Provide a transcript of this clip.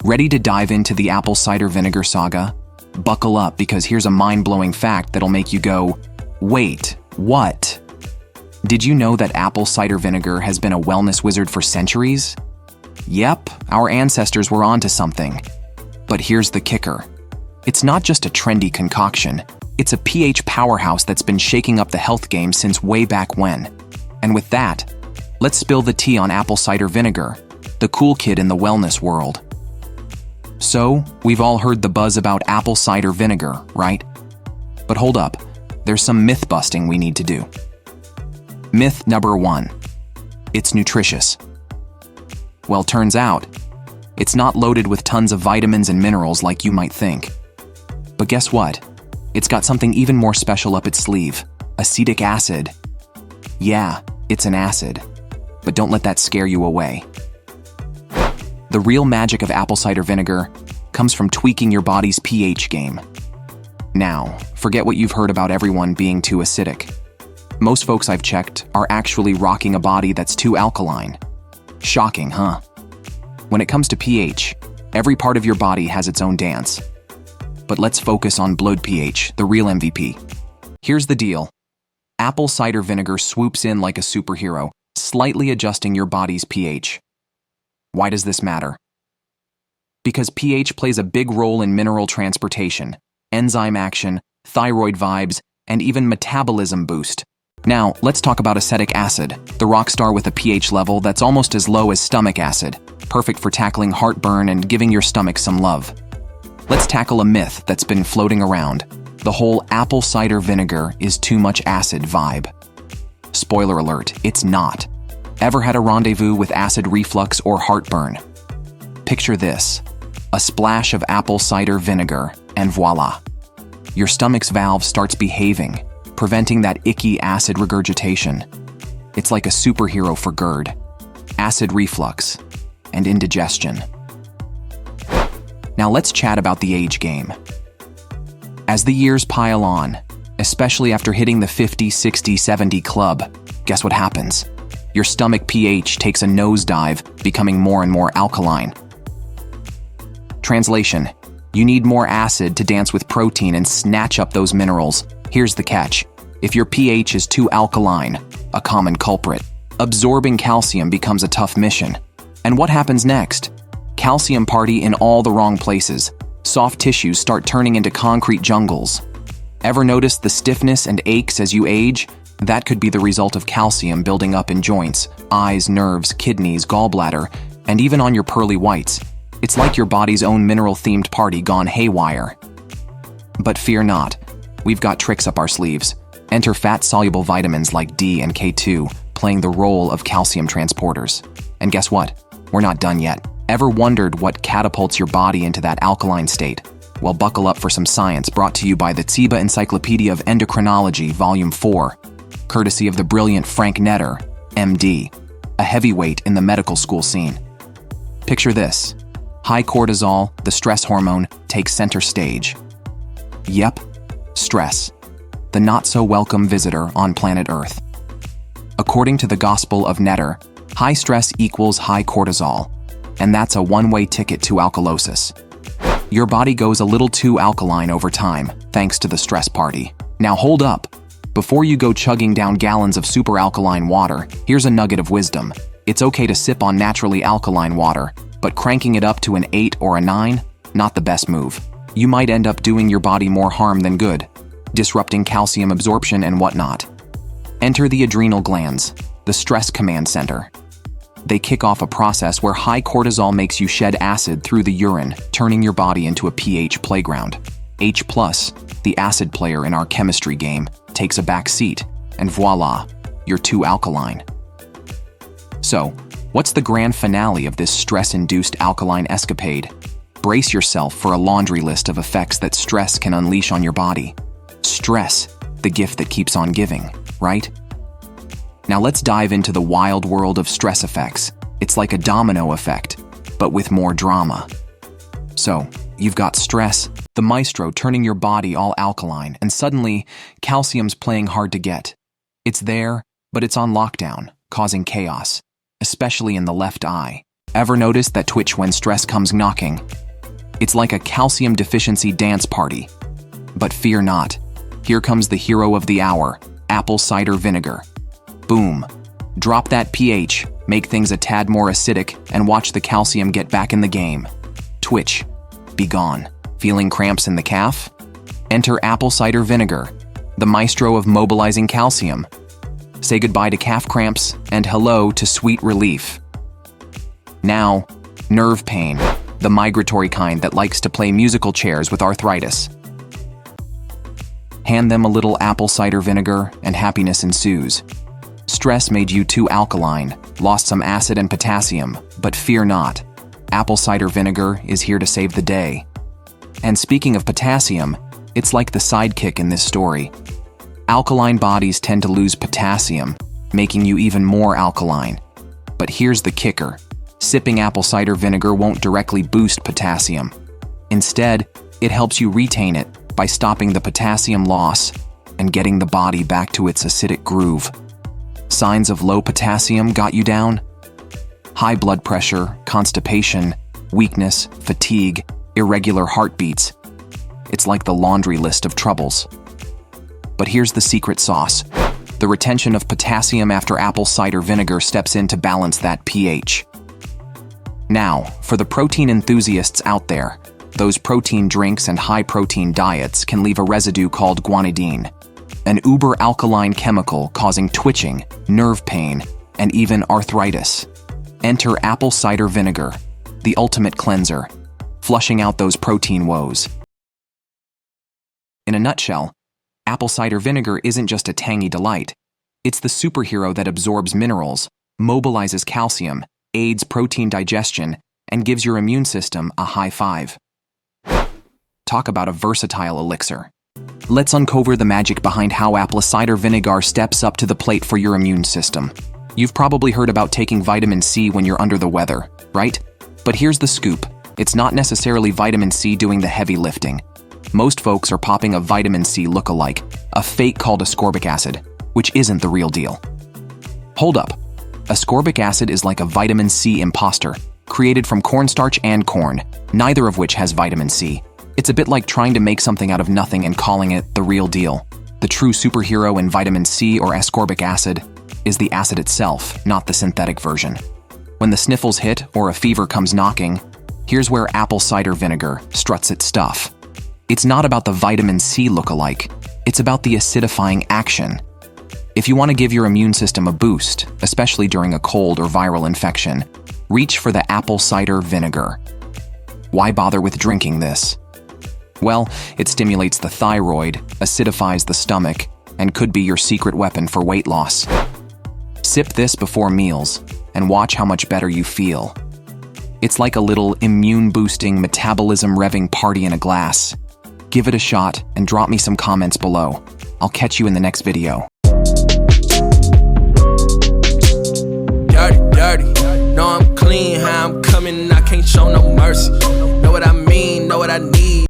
Ready to dive into the apple cider vinegar saga? Buckle up, because here's a mind-blowing fact that'll make you go, wait, what? Did you know that apple cider vinegar has been a wellness wizard for centuries? Yep, our ancestors were onto something. But here's the kicker. It's not just a trendy concoction. It's a pH powerhouse that's been shaking up the health game since way back when. And with that, let's spill the tea on apple cider vinegar, the cool kid in the wellness world. So, we've all heard the buzz about apple cider vinegar, right? But hold up, there's some myth busting we need to do. Myth number 1. It's nutritious. Well, turns out, it's not loaded with tons of vitamins and minerals like you might think. But guess what? It's got something even more special up its sleeve: acetic acid. Yeah, it's an acid. But don't let that scare you away. The real magic of apple cider vinegar comes from tweaking your body's pH game. Now, forget what you've heard about everyone being too acidic. Most folks I've checked are actually rocking a body that's too alkaline. Shocking, huh? When it comes to pH, every part of your body has its own dance. But let's focus on blood pH, the real MVP. Here's the deal. Apple cider vinegar swoops in like a superhero, slightly adjusting your body's pH. Why does this matter? Because pH plays a big role in mineral transportation, enzyme action, thyroid vibes, and even metabolism boost. Now, let's talk about acetic acid, the rock star with a pH level that's almost as low as stomach acid, perfect for tackling heartburn and giving your stomach some love. Let's tackle a myth that's been floating around: the whole apple cider vinegar is too much acid vibe. Spoiler alert, it's not. Ever had a rendezvous with acid reflux or heartburn? Picture this: a splash of apple cider vinegar, and voila! Your stomach's valve starts behaving, preventing that icky acid regurgitation. It's like a superhero for GERD, acid reflux, and indigestion. Now let's chat about the age game. As the years pile on, especially after hitting the 50, 60, 70 club, guess what happens? Your stomach pH takes a nosedive, becoming more and more alkaline. Translation: you need more acid to dance with protein and snatch up those minerals. Here's the catch. If your pH is too alkaline, a common culprit, absorbing calcium becomes a tough mission. And what happens next? Calcium party in all the wrong places. Soft tissues start turning into concrete jungles. Ever notice the stiffness and aches as you age? That could be the result of calcium building up in joints, eyes, nerves, kidneys, gallbladder, and even on your pearly whites. It's like your body's own mineral-themed party gone haywire. But fear not. We've got tricks up our sleeves. Enter fat-soluble vitamins like D and K2, playing the role of calcium transporters. And guess what? We're not done yet. Ever wondered what catapults your body into that alkaline state? Well, buckle up for some science brought to you by the Ciba Encyclopedia of Endocrinology, Volume 4, courtesy of the brilliant Frank Netter, MD, a heavyweight in the medical school scene. Picture this. High cortisol, the stress hormone, takes center stage. Yep, stress, the not-so-welcome visitor on planet Earth. According to the Gospel of Netter, high stress equals high cortisol, and that's a one-way ticket to alkalosis. Your body goes a little too alkaline over time, thanks to the stress party. Now hold up. Before you go chugging down gallons of super alkaline water, here's a nugget of wisdom. It's okay to sip on naturally alkaline water, but cranking it up to an 8 or a 9, not the best move. You might end up doing your body more harm than good, disrupting calcium absorption and whatnot. Enter the adrenal glands, the stress command center. They kick off a process where high cortisol makes you shed acid through the urine, turning your body into a pH playground. H+, the acid player in our chemistry game, takes a back seat, and voila, you're too alkaline. So, what's the grand finale of this stress-induced alkaline escapade? Brace yourself for a laundry list of effects that stress can unleash on your body. Stress, the gift that keeps on giving, right? Now let's dive into the wild world of stress effects. It's like a domino effect, but with more drama. So, you've got stress, the maestro turning your body all alkaline, and suddenly, calcium's playing hard to get. It's there, but it's on lockdown, causing chaos, especially in the left eye. Ever notice that twitch when stress comes knocking? It's like a calcium deficiency dance party. But fear not. Here comes the hero of the hour, apple cider vinegar. Boom. Drop that pH, make things a tad more acidic, and watch the calcium get back in the game. Twitch. Be gone. Feeling cramps in the calf? Enter apple cider vinegar, the maestro of mobilizing calcium. Say goodbye to calf cramps and hello to sweet relief. Now, nerve pain, the migratory kind that likes to play musical chairs with arthritis. Hand them a little apple cider vinegar and happiness ensues. Stress made you too alkaline, lost some acid and potassium, but fear not. Apple cider vinegar is here to save the day. And speaking of potassium, it's like the sidekick in this story. Alkaline bodies tend to lose potassium, making you even more alkaline. But here's the kicker. Sipping apple cider vinegar won't directly boost potassium. Instead, it helps you retain it by stopping the potassium loss and getting the body back to its acidic groove. Signs of low potassium got you down? High blood pressure, constipation, weakness, fatigue, irregular heartbeats. It's like the laundry list of troubles. But here's the secret sauce. The retention of potassium after apple cider vinegar steps in to balance that pH. Now, for the protein enthusiasts out there, those protein drinks and high-protein diets can leave a residue called guanidine, an uber-alkaline chemical causing twitching, nerve pain, and even arthritis. Enter apple cider vinegar, the ultimate cleanser, flushing out those protein woes. In a nutshell, apple cider vinegar isn't just a tangy delight. It's the superhero that absorbs minerals, mobilizes calcium, aids protein digestion, and gives your immune system a high five. Talk about a versatile elixir. Let's uncover the magic behind how apple cider vinegar steps up to the plate for your immune system. You've probably heard about taking vitamin C when you're under the weather, right? But here's the scoop. It's not necessarily vitamin C doing the heavy lifting. Most folks are popping a vitamin C lookalike, a fake called ascorbic acid, which isn't the real deal. Hold up. Ascorbic acid is like a vitamin C imposter, created from cornstarch and corn, neither of which has vitamin C. It's a bit like trying to make something out of nothing and calling it the real deal. The true superhero in vitamin C or ascorbic acid is the acid itself, not the synthetic version. When the sniffles hit or a fever comes knocking, here's where apple cider vinegar struts its stuff. It's not about the vitamin C lookalike, it's about the acidifying action. If you want to give your immune system a boost, especially during a cold or viral infection, reach for the apple cider vinegar. Why bother with drinking this? Well, it stimulates the thyroid, acidifies the stomach, and could be your secret weapon for weight loss. Sip this before meals, and watch how much better you feel. It's like a little immune-boosting, metabolism-revving party in a glass. Give it a shot and drop me some comments below. I'll catch you in the next video. Dirty, know I'm clean, how I'm coming, I can't show no mercy. Know what I mean, know what I need.